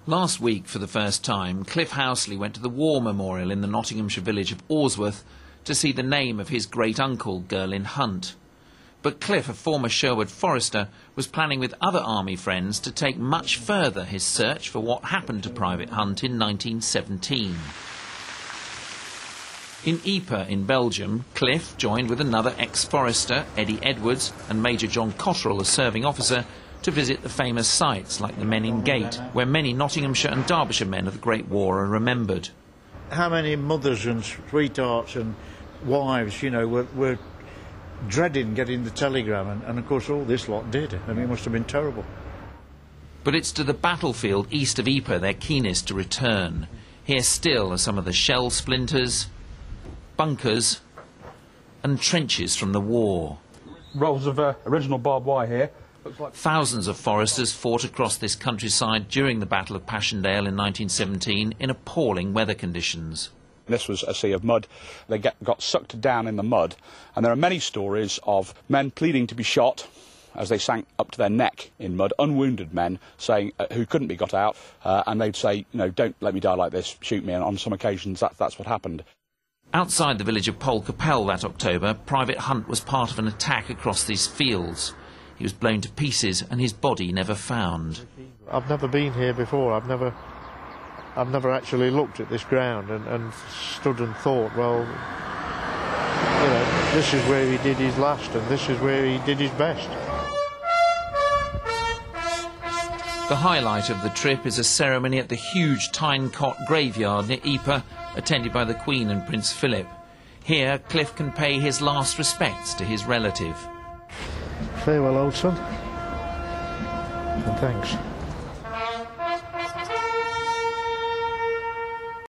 Last week, for the first time, Cliff Housley went to the War Memorial in the Nottinghamshire village of Orsworth to see the name of his great-uncle, Gerlin Hunt. But Cliff, a former Sherwood forester, was planning with other army friends to take much further his search for what happened to Private Hunt in 1917. In Ypres in Belgium, Cliff joined with another ex-forester, Eddie Edwards, and Major John Cotterell, a serving officer, to visit the famous sites like the Menin Gate, where many Nottinghamshire and Derbyshire men of the Great War are remembered. How many mothers and sweethearts and wives, you know, were dreading getting the telegram, and of course all this lot did. I mean, it must have been terrible. But it's to the battlefield east of Ypres they're keenest to return. Here still are some of the shell splinters, bunkers and trenches from the war. Rolls of original barbed wire here. Thousands of foresters fought across this countryside during the Battle of Passchendaele in 1917 in appalling weather conditions. This was a sea of mud. They got sucked down in the mud, and there are many stories of men pleading to be shot as they sank up to their neck in mud, unwounded men saying who couldn't be got out, and they'd say, you know, don't let me die like this, shoot me, and on some occasions that's what happened. Outside the village of Polkapelle that October, Private Hunt was part of an attack across these fields. He was blown to pieces and his body never found. I've never been here before. I've never actually looked at this ground and stood and thought, well, you know, this is where he did his last and this is where he did his best. The highlight of the trip is a ceremony at the huge Tynecott graveyard near Ypres, attended by the Queen and Prince Philip. Here, Cliff can pay his last respects to his relative. Farewell, old son, and thanks.